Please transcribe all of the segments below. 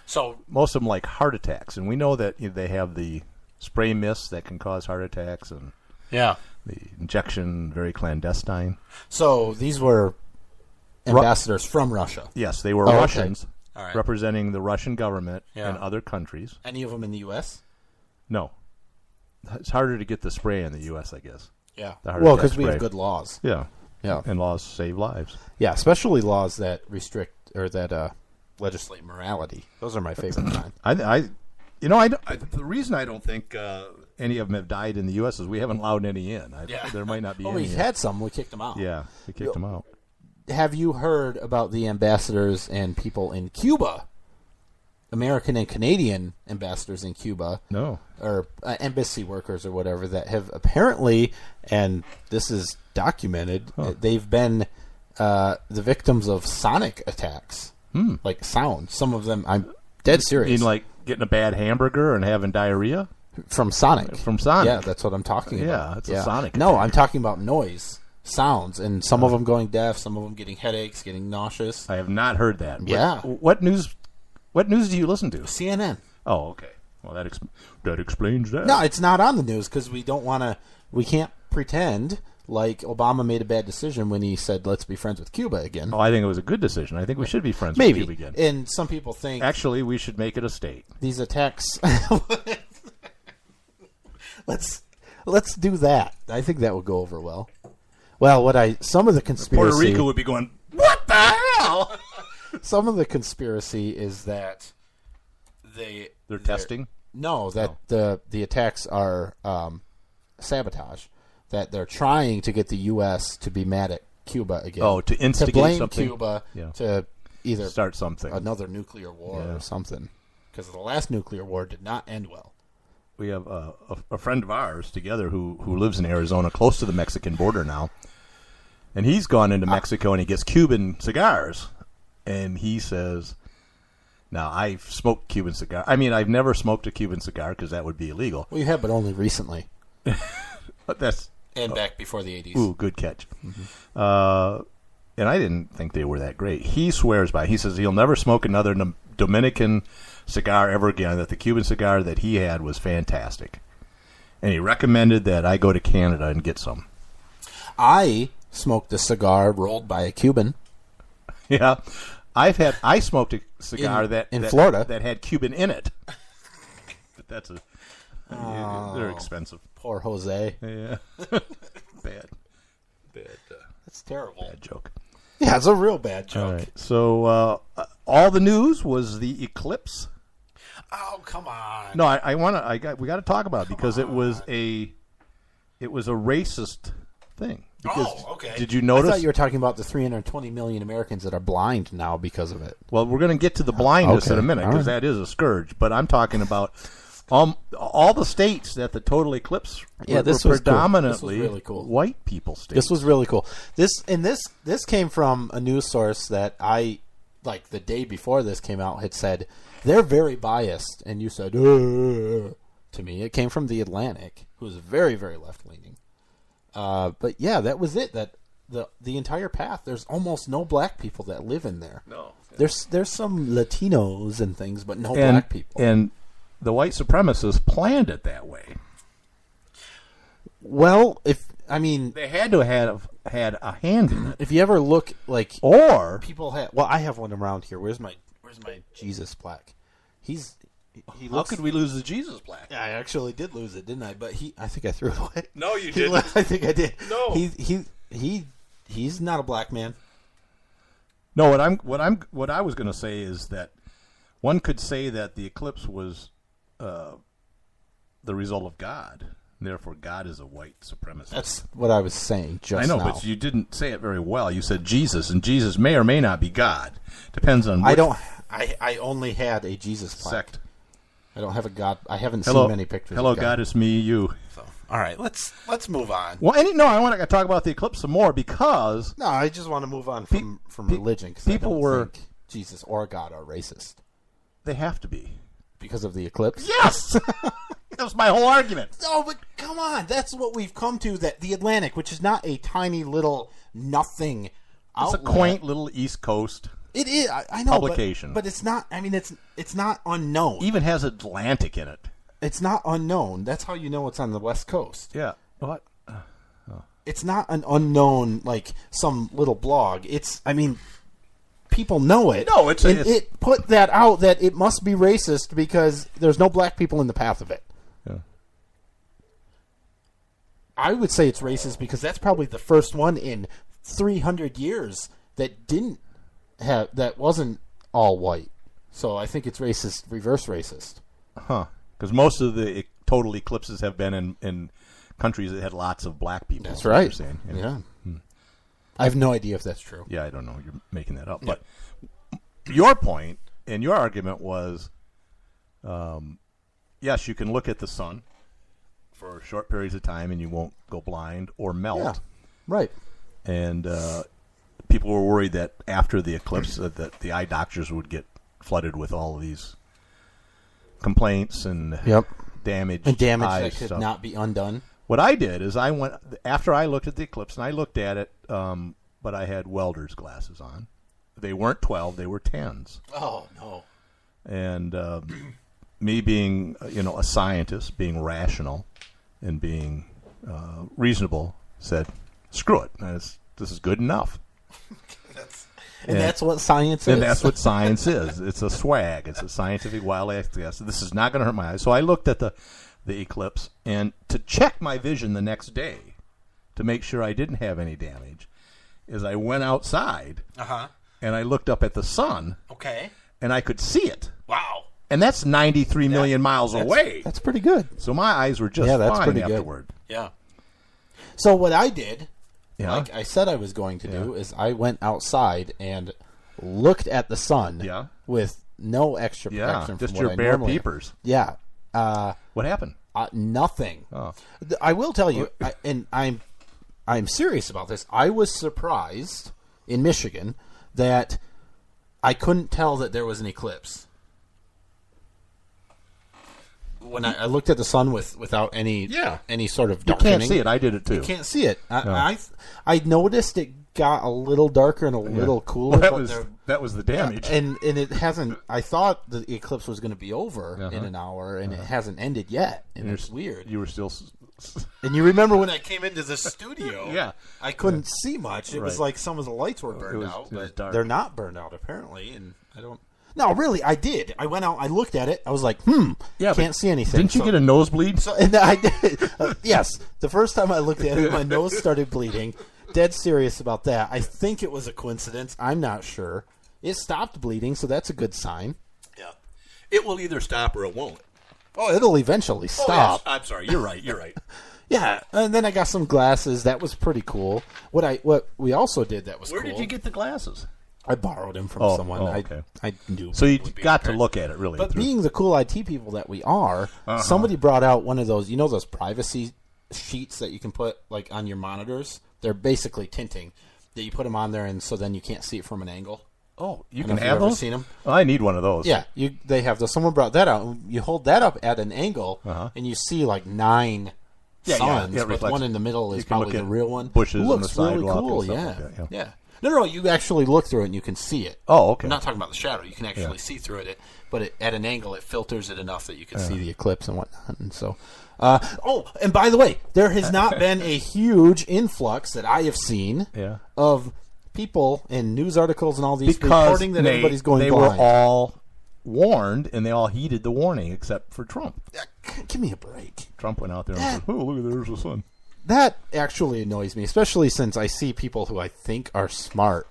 So most of them like heart attacks, and we know that they have the spray mist that can cause heart attacks, and the injection very clandestine. So these were ambassadors from Russia. Yes, they were Russians. Okay. All right. Representing the Russian government and other countries. Any of them in the U.S.? No. It's harder to get the spray in the U.S., I guess. Yeah. Well, because we have good laws. Yeah. Yeah. And laws save lives. Yeah, especially laws that restrict or that legislate morality. Those are my favorite kind. The reason I don't think any of them have died in the U.S. is we haven't allowed any in. There might not be any. We've had some. We kicked them out. Yeah, we kicked them out. Have you heard about the ambassadors and people in Cuba? American and Canadian ambassadors in Cuba. No. Or embassy workers or whatever that have apparently, and this is documented, they've been the victims of sonic attacks. Like sound. Some of them, I'm dead serious. You mean like getting a bad hamburger and having diarrhea? From sonic. From sonic. Yeah, that's what I'm talking about. Yeah, it's a sonic. No, I'm talking about noise. Sounds, and some of them going deaf, some of them getting headaches, getting nauseous. I have not heard that. Yeah. What news do you listen to? CNN. Oh, okay. Well, that explains that. No, it's not on the news because we can't pretend like Obama made a bad decision when he said, let's be friends with Cuba again. Oh, I think it was a good decision. I think we should be friends with Cuba again. And some people think... Actually, we should make it a state. These attacks... Let's do that. I think that would go over well. Well, some of the conspiracy... Puerto Rico would be going, what the hell? Some of the conspiracy is that they're testing? No, that the attacks are sabotage. That they're trying to get the U.S. to be mad at Cuba again. Oh, to instigate to blame something. Cuba to either start something, another nuclear war or something. Because the last nuclear war did not end well. We have a friend of ours together who lives in Arizona, close to the Mexican border now, and he's gone into Mexico and he gets Cuban cigars, and he says, "Now I've smoked Cuban cigar. I mean, I've never smoked a Cuban cigar because that would be illegal." Well, you have, but only recently. But back before the 80s. Ooh, good catch. And I didn't think they were that great. He swears by. He says he'll never smoke another Dominican cigar ever again, that the Cuban cigar that he had was fantastic. And he recommended that I go to Canada and get some. I smoked a cigar rolled by a Cuban. Yeah. I smoked a cigar in Florida that had Cuban in it. But they're expensive. Poor Jose. Yeah. Bad. That's terrible. Bad joke. Yeah, it's a real bad joke. All right. So all the news was the Eclipse. Oh, come on. No, we got to talk about it because it was a racist thing. Because, okay. Did you notice? I thought you were talking about the 320 million Americans that are blind now because of it. Well, we're going to get to the blindness in a minute because that is a scourge. But I'm talking about all the states that the total eclipse were predominantly really cool. White people states. This was really cool. This came from a news source that I, like the day before this came out, had said they're very biased, and you said to me. It came from the Atlantic, who is very, very left leaning. But yeah, that was it. That the entire path. There's almost no black people that live in there. No, there's some Latinos and things, but no black people. And the white supremacists planned it that way. Well, they had to have had a hand in it. If you ever look or people have. Well, I have one around here. Where's my Jesus plaque? How could we lose the Jesus plaque? I actually did lose it, didn't I? But I think I threw it away. No, you didn't. I think I did. No, he's not a black man. No, what I was going to say is that one could say that the eclipse was the result of God. And therefore, God is a white supremacist. That's what I was saying just now. I know, but you didn't say it very well. You said Jesus, and Jesus may or may not be God. Depends on. I only had a Jesus plaque. Sect. I don't have a God. I haven't seen many pictures. Hello, of God. it's me, you. So, all right, let's move on. Well, I want to talk about the eclipse some more because I just want to move on from religion because people think Jesus or God are racist. They have to be because of the eclipse. Yes, that was my whole argument. No, but come on, that's what we've come to. That the Atlantic, which is not a tiny little nothing. It's a quaint little East Coast. It is. I know. publication. But it's not. I mean, it's not unknown. Even has Atlantic in it. It's not unknown. That's how you know it's on the West Coast. Yeah. What? It's not an unknown, like some little blog. It's, I mean, people know it. No, it put that out that it must be racist because there's no black people in the path of it. Yeah. I would say it's racist because that's probably the first one in 300 years that wasn't all white. So I think it's racist, reverse racist. Huh. Because most of the total eclipses have been in countries that had lots of black people. That's right. You're saying. Yeah. I have no idea if that's true. Yeah, I don't know. You're making that up. Yeah. But your point and your argument was, yes, you can look at the sun for short periods of time and you won't go blind or melt. Yeah. Right. And people were worried that after the eclipse that the eye doctors would get flooded with all of these complaints and damage. And damage that could stuff. not be undone. What I did is I went after I looked at the eclipse, and I looked at it, but I had welder's glasses on. They weren't 12; they were 10s. Oh no! And me being, a scientist, being rational, and being reasonable, said, "Screw it! This is good enough." That's what science is. And that's what science is. It's a swag. It's a scientific wild guess. This is not going to hurt my eyes. So I looked at the eclipse, and to check my vision the next day, to make sure I didn't have any damage, is I went outside and I looked up at the sun. Okay. And I could see it. Wow. And that's 93 million miles away. That's pretty good. So my eyes were just fine afterward. Yeah. So what I did, Yeah. like I said I was going to do, is I went outside and looked at the sun with no extra protection. Just from your what bare I normally peepers. Yeah. What happened? Nothing. Oh. I will tell you, and I'm serious about this. I was surprised in Michigan that I couldn't tell that there was an eclipse. When I looked at the sun without any sort of darkening. You can't see it. I did it too. You can't see it. I noticed it got a little darker and a little cooler. Well, that was the damage. And it hasn't. I thought the eclipse was going to be over in an hour, and it hasn't ended yet. And it's weird. You were still. And you remember when I came into the studio? Yeah, I couldn't see much. It was like some of the lights were burned out, but they're not burned out apparently. And I don't. No, really, I did. I went out, I looked at it, I was like, can't see anything. Didn't you get a nosebleed? And I did. Yes, the first time I looked at it, my nose started bleeding. Dead serious about that. I think it was a coincidence. I'm not sure. It stopped bleeding, so that's a good sign. Yeah. It will either stop or it won't. Oh, it'll eventually stop. Yes. I'm sorry. You're right. Yeah, and then I got some glasses. That was pretty cool. What we also did that was cool. Where did you get the glasses? I borrowed them from someone. Okay. I knew. So you got to look at it, really. But being the cool IT people that we are, somebody brought out one of those, those privacy sheets that you can put like on your monitors? They're basically tinting that you put them on there, and so then you can't see it from an angle. Oh, you can have those? Ever seen them? Oh, I need one of those. Yeah, they have those. Someone brought that out. You hold that up at an angle, and you see like 9 suns, but one in the middle is probably the real one. Bushes on the looks really sidewalk cool. and stuff like that, Yeah. No, you actually look through it and you can see it. Oh, okay. I'm not talking about the shadow. You can actually see through it, but at an angle, it filters it enough that you can see the eclipse and whatnot. And so, and by the way, there has not been a huge influx that I have seen of people in news articles and all these reporting that everybody's going blind. They were all warned, and they all heeded the warning, except for Trump. Give me a break. Trump went out there and said, "Oh, look, there's the sun." That actually annoys me, especially since I see people who I think are smart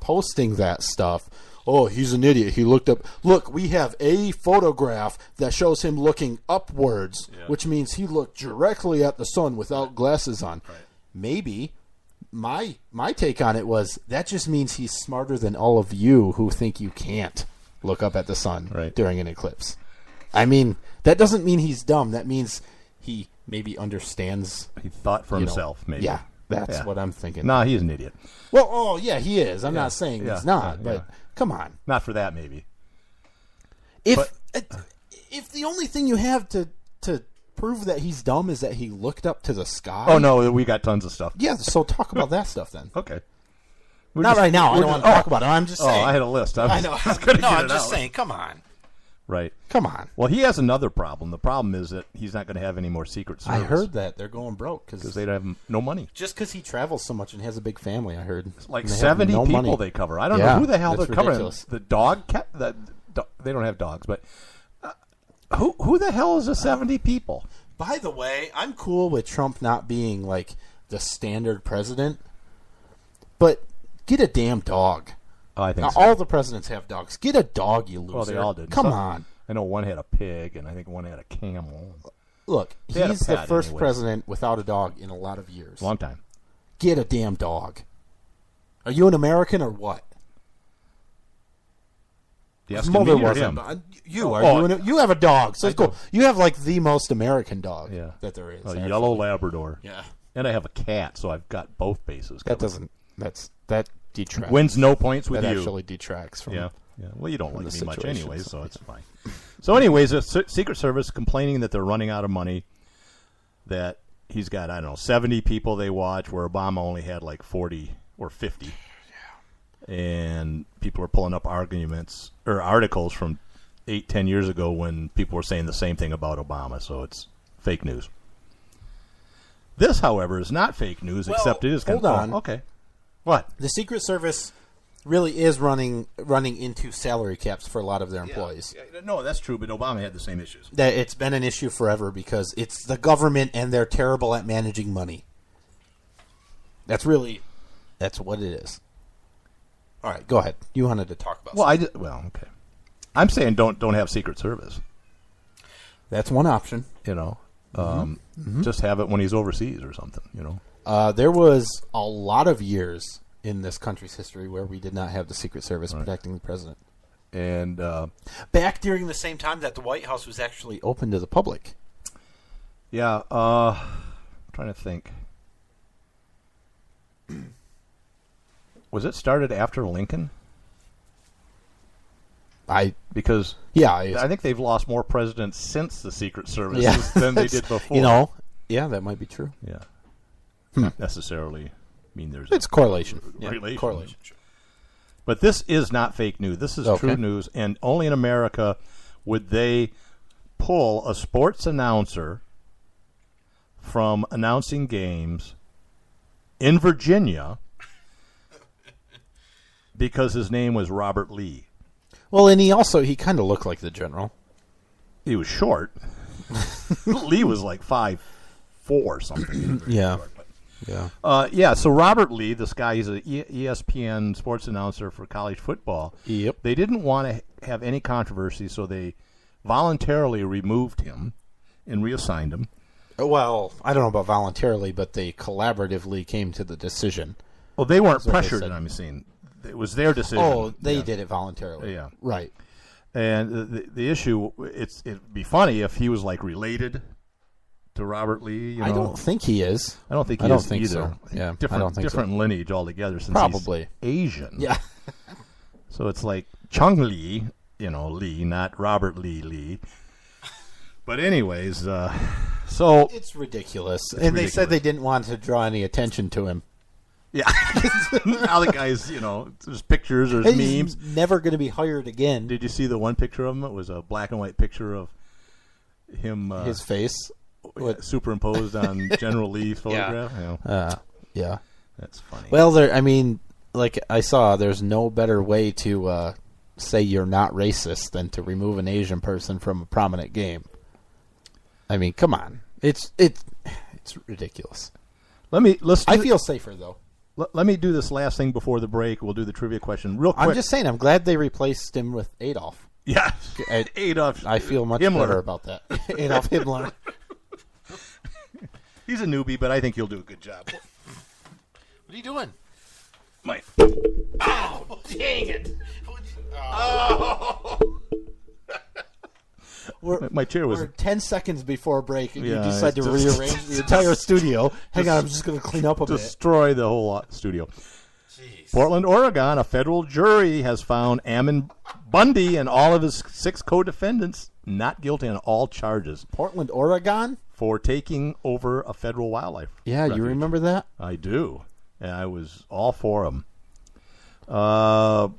posting that stuff. Oh, he's an idiot. He looked up. Look, we have a photograph that shows him looking upwards, which means he looked directly at the sun without glasses on. Right. Maybe my take on it was that just means he's smarter than all of you who think you can't look up at the sun during an eclipse. I mean, that doesn't mean he's dumb. That means he maybe understands. He thought for himself, maybe. Yeah, that's what I'm thinking. Nah, he's an idiot. Well, he is. I'm not saying he's not, but come on. Not for that, maybe. If the only thing you have to prove that he's dumb is that he looked up to the sky. Oh, no, we got tons of stuff. Yeah, so talk about that stuff then. Okay. Not right now. I don't want to talk about it. I'm just saying. Oh, I had a list. I know. I'm just saying. Come on. Right. Come on. Well, he has another problem. The problem is that he's not going to have any more Secret Service. I heard that. They're going broke. Because they have no money. Just because he travels so much and has a big family, I heard. It's like 70 people money. They cover. I don't know who the hell they're ridiculous. covering. The dog... they don't have dogs, but... Who the hell is the 70 people? By the way, I'm cool with Trump not being like the standard president, but get a damn dog. Oh, I think so. All the presidents have dogs. Get a dog, you loser. Well, they all did. Come on. I know one had a pig, and I think one had a camel. Look, he's the first president without a dog in a lot of years. Long time. Get a damn dog. Are you an American or what? His mother wasn't. You are. You have a dog, so it's cool. You have like the most American dog that there is. A yellow Labrador. Yeah. And I have a cat, so I've got both bases covered. That detracts. Wins no points with you. That actually detracts from. Yeah. Well, you don't like me much anyway, so it's fine. So, anyways, the Secret Service complaining that they're running out of money. That he's got 70 people they watch, where Obama only had like 40 or 50. And people are pulling up articles from 8-10 years ago when people were saying the same thing about Obama, so it's fake news. This, however, is not fake news, except it is hold on. Okay. What? The Secret Service really is running into salary caps for a lot of their employees. Yeah, no, that's true, but Obama had the same issues. It's been an issue forever because it's the government and they're terrible at managing money. That's what it is. All right, go ahead. You wanted to talk about something. Okay. I'm saying don't have Secret Service. That's one option. Just have it when he's overseas or something, There was a lot of years in this country's history where we did not have the Secret Service protecting the president. And back during the same time that the White House was actually open to the public. Yeah, I'm trying to think. Was it started after Lincoln? I think they've lost more presidents since the Secret Service than they did before. That might be true. Yeah, not necessarily mean there's it's correlation. Correlation. But this is not fake news. This is true news, and only in America would they pull a sports announcer from announcing games in Virginia. Because his name was Robert Lee. Well, and he kind of looked like the general. He was short. Lee was like 5'4" something. So Robert Lee, this guy, he's an ESPN sports announcer for college football. Yep. They didn't want to have any controversy, so they voluntarily removed him and reassigned him. Well, I don't know about voluntarily, but they collaboratively came to the decision. Well, they weren't pressured, I'm saying. It was their decision. Oh, they did it voluntarily. Yeah. Right. And the issue, it'd be funny if he was like related to Robert Lee. I don't think he is. I don't think he is either. So. Yeah, different lineage altogether since probably he's Asian. Yeah. So it's like Chung Lee, Lee, not Robert Lee. But anyways, so it's ridiculous. They said they didn't want to draw any attention to him. Yeah. Now the guy's, there's pictures, there's memes. He's never going to be hired again. Did you see the one picture of him? It was a black and white picture of him. His face? Superimposed on General Lee's photograph. Yeah. That's funny. Well, like I saw, there's no better way to say you're not racist than to remove an Asian person from a prominent game. I mean, come on. It's ridiculous. I feel safer, though. Let me do this last thing before the break. We'll do the trivia question real quick. I'm just saying, I'm glad they replaced him with Adolf. Yeah, Adolf. I feel much better about that. Adolf Himmler. He's a newbie, but I think he'll do a good job. What are you doing? Oh, dang it! Oh. My chair was... We're 10 seconds before break, and you decide to rearrange the entire studio. Hang on, I'm just going to clean up a bit. Destroy the whole studio. Jeez. Portland, Oregon, a federal jury has found Ammon Bundy and all of his 6 co-defendants not guilty on all charges. Portland, Oregon? For taking over a federal wildlife refuge. You remember that? I do. And I was all for them. Uh,